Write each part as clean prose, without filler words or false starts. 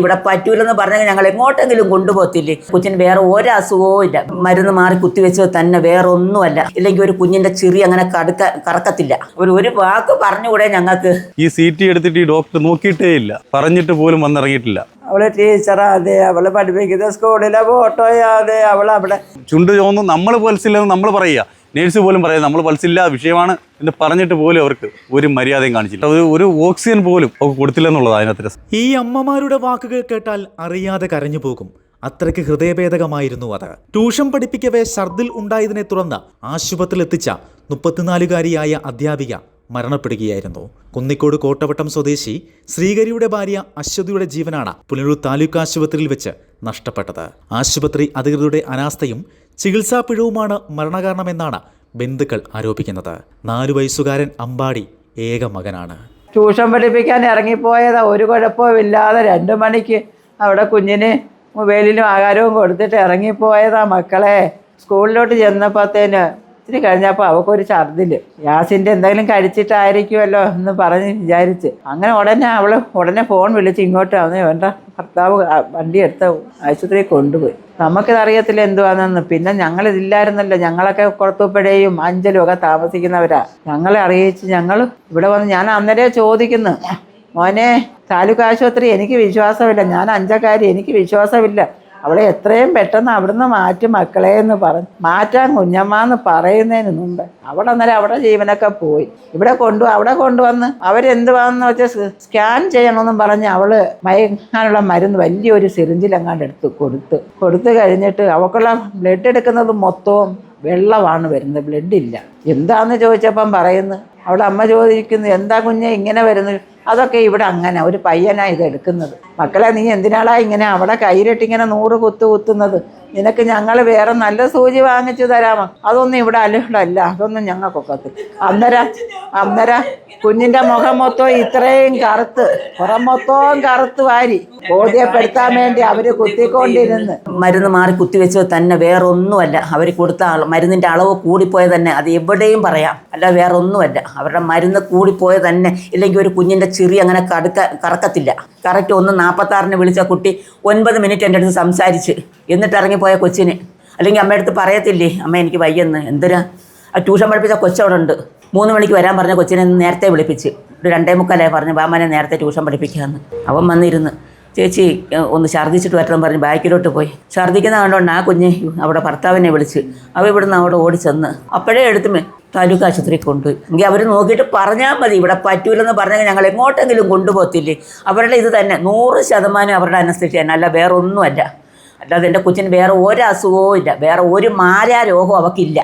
ഇവിടെ പറ്റൂലെന്ന് പറഞ്ഞാൽ ഞങ്ങൾ എങ്ങോട്ടെങ്കിലും കൊണ്ടുപോകത്തില്ലേ? കൊച്ചിന് വേറെ ഒരു അസുഖവും ഇല്ല. മരുന്ന് മാറി കുത്തിവെച്ചത് തന്നെ, വേറെ ഒന്നുമല്ല. ഇല്ലെങ്കിൽ ഒരു കുഞ്ഞിന്റെ ചിറി അങ്ങനെ കറക്കത്തില്ല. ഒരു വാക്ക് പറഞ്ഞുകൂടെ ഞങ്ങൾക്ക്? ഈ CT എടുത്തിട്ട് ഈ ഡോക്ടർ നോക്കിയിട്ടേ ഇല്ല, പറഞ്ഞിട്ട് പോലും വന്നിറങ്ങിയിട്ടില്ല. അവള് ടീച്ചറാതെ, അവള് പഠിപ്പിക്കുന്ന സ്കൂളിലെ ഫോട്ടോയാതെ, അവളവിടെ ചുണ്ട് ചോന്നു നമ്മൾ പൾസില്ലെന്ന് നമ്മൾ പറയുക. നേഴ്സ് പോലും പറയാം നമ്മൾ പൾസില്ല, വിഷയമാണ് എന്ന് പറഞ്ഞിട്ട് പോലും അവർക്ക് ഒരു മര്യാദയും കാണിച്ചില്ല. ഒരു ഓക്സിജൻ പോലും അവർക്ക് കൊടുത്തില്ലെന്നുള്ളത് അതിനകത്ത്. ഈ അമ്മമാരുടെ വാക്കുകൾ കേട്ടാൽ അറിയാതെ കരഞ്ഞു പോകും. അത്രയ്ക്ക് ഹൃദയഭേദകമായിരുന്നു അത്. ട്യൂഷൻ പഠിപ്പിക്കവേ ഛർദിൽ ഉണ്ടായതിനെ തുടർന്ന് ആശുപത്രിയിൽ എത്തിച്ച 34-കാരിയായ അധ്യാപിക മരണപ്പെടുകയായിരുന്നു. കുന്നിക്കോട് കോട്ടവട്ടം സ്വദേശി ശ്രീകരിയുടെ ഭാര്യ അശ്വതിയുടെ ജീവനാണ് പുനലൂർ താലൂക്ക് ആശുപത്രിയിൽ വെച്ച് നഷ്ടപ്പെട്ടത്. ആശുപത്രി അധികൃതരുടെ അനാസ്ഥയും ചികിത്സാ പിഴവുമാണ് മരണകാരണമെന്നാണ് ബന്ധുക്കൾ ആരോപിക്കുന്നത്. 4 വയസ്സുകാരൻ അമ്പാടി ഏക മകനാണ്. ട്യൂഷൻ പഠിപ്പിക്കാൻ ഇറങ്ങിപ്പോയതാ, ഒരു കുഴപ്പമില്ലാതെ 2 മണിക്ക് അവിടെ കുഞ്ഞിന് മൊബൈലിലും ആഹാരവും കൊടുത്തിട്ട് ഇറങ്ങിപ്പോയതാ മക്കളെ. സ്കൂളിലോട്ട് ചെന്നപ്പോഴത്തേന് ഇത്തിരി കഴിഞ്ഞപ്പോൾ അവൾക്കൊരു ഛർദിൽ, ഗ്യാസിൻ്റെ എന്തെങ്കിലും കഴിച്ചിട്ടായിരിക്കുമല്ലോ എന്ന് പറഞ്ഞ് വിചാരിച്ച് അങ്ങനെ ഉടനെ ഫോൺ വിളിച്ച് ഇങ്ങോട്ട് വന്ന് എൻ്റെ ഭർത്താവ് വണ്ടി എടുത്ത് ആശുപത്രിയിൽ കൊണ്ടുപോയി. നമുക്കിതറിയത്തില്ല എന്തുവാണെന്ന്. പിന്നെ ഞങ്ങളിതില്ലായിരുന്നല്ലോ, ഞങ്ങളൊക്കെ കുളത്തൂപ്പുഴയും അഞ്ചലും ഒക്കെ താമസിക്കുന്നവരാ. ഞങ്ങളെ അറിയിച്ച് ഞങ്ങൾ ഇവിടെ വന്ന് ഞാൻ അന്നേരം ചോദിക്കുന്നു, മോനെ താലൂക്ക് ആശുപത്രി എനിക്ക് വിശ്വാസമില്ല, ഞാൻ അഞ്ചക്കാരി, എനിക്ക് വിശ്വാസമില്ല, അവളെ എത്രയും പെട്ടെന്ന് അവിടുന്ന് മാറ്റും മക്കളെ എന്ന് പറഞ്ഞു. മാറ്റാൻ കുഞ്ഞമ്മ പറയുന്നതിന് മുമ്പ് അവിടെ ജീവനൊക്കെ പോയി. അവിടെ കൊണ്ടുവന്ന് അവരെന്തുവാന്ന് വെച്ചാൽ സ്കാൻ ചെയ്യണമെന്നും പറഞ്ഞ് അവള് മയങ്ങാനുള്ള മരുന്ന് വലിയൊരു സിറിഞ്ചിലെങ്ങാണ്ട് കൊടുത്തു കഴിഞ്ഞിട്ട് അവൾക്കുള്ള ബ്ലഡ് എടുക്കുന്നത് മൊത്തവും വെള്ളമാണ് വരുന്നത്, ബ്ലഡില്ല. എന്താന്ന് ചോദിച്ചപ്പം പറയുന്നു, അവളുടെ അമ്മ ചോദിക്കുന്നു, എന്താ കുഞ്ഞെ ഇങ്ങനെ വരുന്നത്? അതൊക്കെ ഇവിടെ അങ്ങനെ ഒരു പയ്യനാണ് ഇത് എടുക്കുന്നത്. മക്കളെ നീ എന്തിനാളാ ഇങ്ങനെ അവിടെ കയ്യിലിട്ടിങ്ങനെ 100 കുത്തുന്നത്? നിനക്ക് ഞങ്ങൾ വേറെ നല്ല സൂചി വാങ്ങിച്ചു തരാമോ? അതൊന്നും ഇവിടെ അല്ല, അതൊന്നും ഞങ്ങൾക്കൊക്കത്തില്ല. അന്നേരം കുഞ്ഞിൻ്റെ മുഖം മൊത്തം ഇത്രയും കറുത്ത്, പുറം മൊത്തവും കറുത്ത് വാരി ബോധ്യപ്പെടുത്താൻ വേണ്ടി അവര് കുത്തിക്കൊണ്ടിരുന്ന്. മരുന്ന് മാറി കുത്തിവെച്ചത് തന്നെ, വേറെ ഒന്നുമല്ല. അവർ കൊടുത്ത മരുന്നിൻ്റെ അളവ് കൂടിപ്പോയത് തന്നെ, അത് എവിടെയും പറയാം, അല്ല വേറെ ഒന്നുമല്ല. അവരുടെ മരുന്ന് കൂടിപ്പോയത് തന്നെ. ഇല്ലെങ്കിൽ ഒരു കുഞ്ഞിൻ്റെ ചിറി അങ്ങനെ കറക്കത്തില്ല. കറക്റ്റ് 1:46 വിളിച്ച കുട്ടി 9 മിനിറ്റ് എൻ്റെ അടുത്ത് സംസാരിച്ച് എന്നിട്ട് ഇറങ്ങിപ്പോയ കൊച്ചിന്. അല്ലെങ്കിൽ അമ്മയടുത്ത് പറയത്തില്ലേ, അമ്മ എനിക്ക് വയ്യെന്ന്. എന്തിനാ? ആ ട്യൂഷൻ പഠിപ്പിച്ച കൊച്ചവിടെ ഉണ്ട്. 3 മണിക്ക് വരാൻ പറഞ്ഞ കൊച്ചിനെ നേരത്തെ വിളിപ്പിച്ച് ഒരു 2:45 പറഞ്ഞു, ബാമനെ നേരത്തെ ട്യൂഷൻ പഠിപ്പിക്കാമെന്ന്. അവൻ വന്നിരുന്ന്, ചേച്ചി ഒന്ന് ഛർദ്ദിച്ചിട്ട് വരട്ടെന്ന് പറഞ്ഞ് ബാക്കിലോട്ട് പോയി. ഛർദ്ദിക്കുന്ന കണ്ടുകൊണ്ട് ആ കുഞ്ഞ് അവിടെ ഭർത്താവിനെ വിളിച്ച് ഇവിടുന്ന് അവിടെ ഓടിച്ചെന്ന് അപ്പോഴേ എടുത്ത് താലൂക്ക് ആശുപത്രിയിൽ കൊണ്ടുപോയി. എങ്കിൽ അവർ നോക്കിയിട്ട് പറഞ്ഞാൽ മതി. ഇവിടെ പറ്റൂലെന്ന് പറഞ്ഞാൽ ഞങ്ങൾ എങ്ങോട്ടെങ്കിലും കൊണ്ടുപോകത്തില്ലേ? അവരുടെ ഇത് തന്നെ 100% അവരുടെ അനസ്തേഷ്യ തന്നെ, അല്ല വേറെ ഒന്നുമല്ല. അല്ലാതെ എൻ്റെ കൊച്ചിന് വേറെ ഒരു അസുഖവും ഇല്ല, വേറെ ഒരു മാരാരോഗവും അവൾക്കില്ല,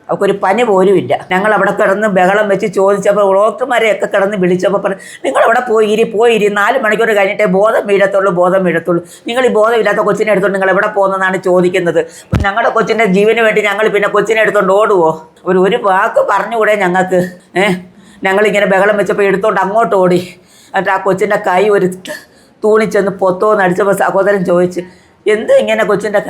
അവൾക്കൊരു പനി പോലും ഇല്ല. ഞങ്ങൾ അവിടെ കിടന്ന് ബഹളം വെച്ച് ചോദിച്ചപ്പോൾ ഡോക്ടർമാരെയൊക്കെ കിടന്ന് വിളിച്ചപ്പോൾ പറഞ്ഞു, നിങ്ങളവിടെ പോയിരി 4 മണിക്കൂർ കഴിഞ്ഞിട്ടേ ബോധം വീഴത്തുള്ളൂ. നിങ്ങൾ ഈ ബോധമില്ലാത്ത കൊച്ചിനെ എടുത്തോണ്ട് നിങ്ങൾ എവിടെ പോകുന്നതാണ് ചോദിക്കുന്നത്. ഞങ്ങളുടെ കൊച്ചിൻ്റെ ജീവന് വേണ്ടി ഞങ്ങൾ പിന്നെ കൊച്ചിനെ എടുത്തോണ്ട് ഓടുവോ? ഒരു വാക്ക് പറഞ്ഞുകൂടെ ഞങ്ങൾക്ക്? ഞങ്ങളിങ്ങനെ ബഹളം വെച്ചപ്പോൾ എടുത്തോണ്ട് അങ്ങോട്ട് ഓടി. എന്നിട്ട് ആ കൊച്ചിൻ്റെ കൈ ഒരു തൂണിച്ചെന്ന് പൊത്തോന്ന് അടിച്ചപ്പോൾ സഹോദരൻ ചോദിച്ച്, എന്ത് ഇങ്ങനെ കൊച്ചിൻ്റെ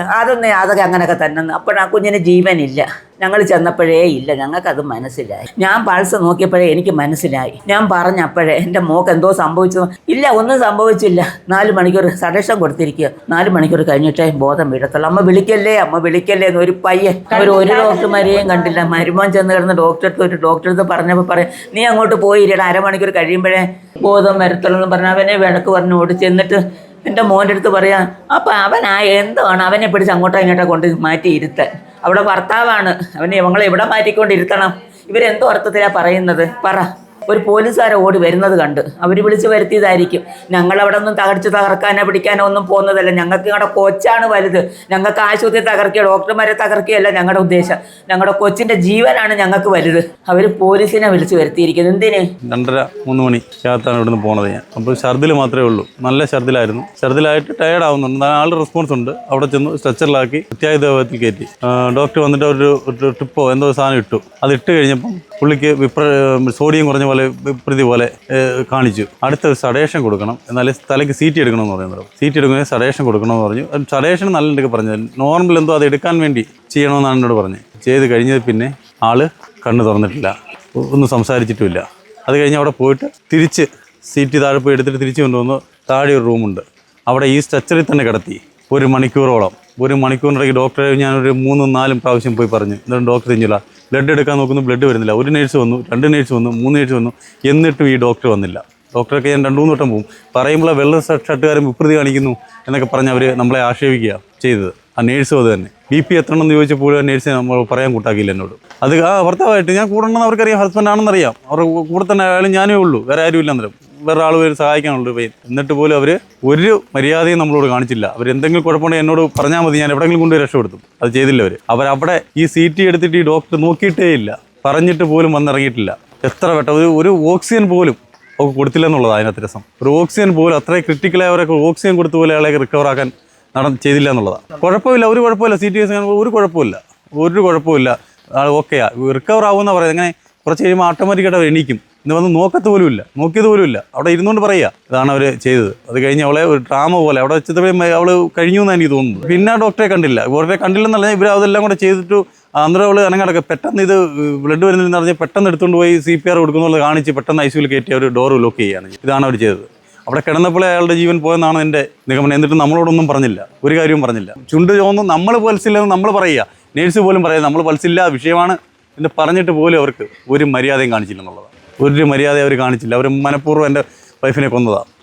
അതൊക്കെ അങ്ങനെയൊക്കെ തന്നെ. അപ്പോൾ ആ കുഞ്ഞിന് ജീവനില്ല. ഞങ്ങൾ ചെന്നപ്പോഴേ ഇല്ല, ഞങ്ങൾക്കത് മനസ്സിലായി. ഞാൻ പൾസ് നോക്കിയപ്പോഴേ എനിക്ക് മനസ്സിലായി. ഞാൻ പറഞ്ഞപ്പോഴേ എൻ്റെ മോക്ക് എന്തോ സംഭവിച്ചത്. ഇല്ല, ഒന്നും സംഭവിച്ചില്ല. 4 മണിക്കൂർ സഡേഷൻ കൊടുത്തിരിക്കുക. 4 മണിക്കൂർ കഴിഞ്ഞിട്ടേ ബോധം വീഴത്തുള്ളൂ. അമ്മ വിളിക്കല്ലേ എന്ന് ഒരു പയ്യൻ. ഒരു ഡോക്ടർമാരെയും കണ്ടില്ല. മരുമോൻ ചെന്ന് കിടന്ന് ഡോക്ടറടുത്ത് പറഞ്ഞപ്പോൾ പറയാം, നീ അങ്ങോട്ട് പോയിരടാ, 1/2 മണിക്കൂർ കഴിയുമ്പോഴേ ബോധം വരത്തുള്ളൂ എന്ന് പറഞ്ഞാൽ അവനെ വിളക്ക് പറഞ്ഞു ഓടിച്ച്. എന്നിട്ട് എൻ്റെ മോൻ്റെ അടുത്ത് പറയാം, അപ്പം എന്താണ് അവനെ പിടിച്ച് അങ്ങോട്ടോ കൊണ്ട് മാറ്റി ഇരുത്താൻ? അവിടെ ഭർത്താവാണ്, ഇവങ്ങളെ എവിടെ മാറ്റിക്കൊണ്ടിരുത്തണം? ഇവരെന്തോ അർത്ഥത്തിലാണ് പറയുന്നത്? പറ. ഒരു പോലീസുകാരെ ഓടി വരുന്നത് കണ്ട് അവർ വിളിച്ച് വരുത്തിയതായിരിക്കും. ഞങ്ങളവിടെ ഒന്നും തകർക്കാനോ പിടിക്കാനോ ഒന്നും പോകുന്നതല്ല. ഞങ്ങൾക്ക് ഞങ്ങളുടെ കൊച്ചാണ് വലുത്. ഞങ്ങൾക്ക് ആശുപത്രി തകർക്കുക, ഡോക്ടർമാരെ തകർക്കുകയല്ല ഞങ്ങളുടെ ഉദ്ദേശം. ഞങ്ങളുടെ കൊച്ചിൻ്റെ ജീവനാണ് ഞങ്ങൾക്ക് വലുത്. അവർ പോലീസിനെ വിളിച്ച് വരുത്തിയിരിക്കുന്നത് എന്തിന്? 2:30-3 മണിക്കകത്താണ് ഇവിടുന്ന് പോണത് ഞാൻ. അപ്പോൾ ഛർദിൽ മാത്രമേ ഉള്ളൂ. നല്ല ഛർദിലായിരുന്നു. ഛർദിലായിട്ട് ടയേർഡ് ആവുന്നുണ്ട്. ആളുടെ റെസ്പോൺസ് ഉണ്ട്. അവിടെ ചെന്ന് സ്ട്രെച്ചറിലാക്കി അത്യാഹിതത്തിൽ കയറ്റി. ഡോക്ടർ വന്നിട്ട് ഒരു ട്രിപ്പോ എന്തോ സാധനം ഇട്ടു. അതിട്ട് കഴിഞ്ഞപ്പം പുള്ളിക്ക് സോഡിയം കുറഞ്ഞ പോലെ വിപ്രതി പോലെ കാണിച്ചു. അടുത്ത സഡേഷൻ കൊടുക്കണം, എന്നാലും തലയ്ക്ക് CT എടുക്കണമെന്ന് പറയുന്നത്. CT എടുക്കണമെങ്കിൽ സഡേഷൻ കൊടുക്കണമെന്ന് പറഞ്ഞു. സഡേഷൻ നല്ലതൊക്കെ പറഞ്ഞത് നോർമൽ എന്തോ അത് എടുക്കാൻ വേണ്ടി ചെയ്യണമെന്നാണ് എന്നോട് പറഞ്ഞത്. ചെയ്ത് കഴിഞ്ഞത് പിന്നെ ആള് കണ്ണ് തുറന്നിട്ടില്ല, ഒന്നും സംസാരിച്ചിട്ടുമില്ല. അത് കഴിഞ്ഞ് അവിടെ പോയിട്ട് തിരിച്ച് CT താഴെ പോയി എടുത്തിട്ട് തിരിച്ച് കൊണ്ടുവന്ന് താഴെ ഒരു റൂമുണ്ട്. അവിടെ ഈ സ്ട്രെച്ചറിൽ തന്നെ കിടത്തി 1 മണിക്കൂറോളം. 1 മണിക്കൂറിനിടയ്ക്ക് ഡോക്ടറെ ഞാനൊരു 3-4 പ്രാവശ്യം പോയി പറഞ്ഞു, എന്നിട്ട് ഡോക്ടർ തിന്നില്ല. ബ്ലഡ് എടുക്കാൻ നോക്കുന്നു, ബ്ലഡ് വരുന്നില്ല. 1 നേഴ്സ് വന്നു, 2 നേഴ്സ് വന്നു, 3 നേഴ്സ് വന്നു, എന്നിട്ടും ഈ ഡോക്ടർ വന്നില്ല. ഡോക്ടറൊക്കെ ഞാൻ 2-3 വട്ടം പോകും. പറയുമ്പോൾ വെള്ള ഷർട്ടുകാരൻ വിപ്രതി കാണിക്കുന്നു എന്നൊക്കെ പറഞ്ഞ് അവർ നമ്മളെ ആക്ഷേപിക്കുക ചെയ്തത്. ആ നേഴ്സും അത് തന്നെ. BP എത്രണമെന്ന് ചോദിച്ചപ്പോൾ ആ നേഴ്സിനെ നമ്മൾ പറയാൻ കൂട്ടാക്കിയില്ല എന്നോട്. അത് ആ ഭർത്താവായിട്ട് ഞാൻ കൂടെ ഉണ്ടെന്ന് അവർക്കറിയാം, ഹസ്ബൻഡ് ആണെന്നറിയാം. അവരുടെ കൂടെ തന്നെ ആയാലും ഞാനേ ഉള്ളൂ, വേറെ ആരും ഇല്ല. അന്നേരം വേറെ ആൾ പേര് സഹായിക്കാനുള്ളൂ പയ്യൻ. എന്നിട്ട് പോലും അവർ ഒരു മര്യാദയും നമ്മളോട് കാണിച്ചില്ല. അവരെന്തെങ്കിലും കുഴപ്പമുണ്ടെങ്കിൽ എന്നോട് പറഞ്ഞാൽ മതി, ഞാൻ എവിടെയെങ്കിലും കൊണ്ടുപോയി രക്ഷപ്പെടുത്തും. അത് ചെയ്തില്ല അവരവിടെ ഈ CT എടുത്തിട്ട് ഈ ഡോക്ടർ നോക്കിയിട്ടേ ഇല്ല, പറഞ്ഞിട്ട് പോലും വന്നിറങ്ങിയിട്ടില്ല. എത്ര വട്ടം ഒരു ഓക്സിജൻ പോലും അവർക്ക് കൊടുത്തില്ല എന്നുള്ളതാണ് അതിനകത്ത് രസം. ഒരു ഓക്സിജൻ പോലും അത്രയും ക്രിട്ടിക്കലായവരൊക്കെ ഓക്സിജൻ കൊടുത്ത പോലെ അയാളെ റിക്കവറാക്കാൻ ചെയ്തില്ല എന്നുള്ളതാണ്. കുഴപ്പമില്ല, ഒരു കുഴപ്പമില്ല. CT ഒരു കുഴപ്പമില്ല. ആൾ ഓക്കെയാ, റിക്കവർ ആവുമെന്നാണ് പറയുന്നത്. അങ്ങനെ കുറച്ച് കഴിയുമ്പോൾ ഓട്ടോമാറ്റിക്കായിട്ട് എണീക്കും. ഇന്ന് വന്ന് നോക്കിയത് പോലുമില്ല. അവിടെ ഇരുന്നുകൊണ്ട് പറയുക ഇതാണ് അവർ ചെയ്തത്. അത് കഴിഞ്ഞ് അവളെ ഒരു ഡ്രാമ പോലെ അവിടെ വെച്ചപ്പോഴേ അവൾ കഴിഞ്ഞു എന്നാണ് എനിക്ക് തോന്നുന്നത്. പിന്നെ ഡോക്ടറെ കണ്ടില്ലെന്നല്ല, ഇവർ അതെല്ലാം കൂടെ ചെയ്തിട്ട് അന്നേരം അവൾ അനങ്ങടക്കം പെട്ടെന്ന് ഇത് ബ്ലഡ് വരുന്നില്ലെന്ന് പറഞ്ഞാൽ പെട്ടെന്ന് എടുത്തുകൊണ്ട് പോയി CPR കൊടുക്കുന്നുള്ളത് കാണിച്ച് പെട്ടെന്ന് ICUവിൽ കയറ്റി അവർ ഡോർ ലോക്ക് ചെയ്യുകയാണ്. ഇതാണ് അവർ ചെയ്തത്. അവിടെ കിടന്നപ്പോഴേ അയാളുടെ ജീവൻ പോയെന്നാണ് എൻ്റെ നിഗമനം. എന്നിട്ട് നമ്മളോടൊന്നും പറഞ്ഞില്ല, ഒരു കാര്യവും പറഞ്ഞില്ല. ചുണ്ട് ചോന്ന് നമ്മൾ പൾസില്ലെന്ന് നമ്മൾ പറയുക, നേഴ്സ് പോലും പറയുക നമ്മൾ പൾസില്ല, വിഷയമാണ് എന്ന് പറഞ്ഞിട്ട് പോലും അവർക്ക് ഒരു മര്യാദയും കാണിച്ചില്ല എന്നുള്ളതാണ്. ഒരു മര്യാദ അവർ കാണിച്ചില്ല. അവർ മനഃപൂർവ്വം എൻ്റെ വൈഫിനെ കൊന്നതാണ്.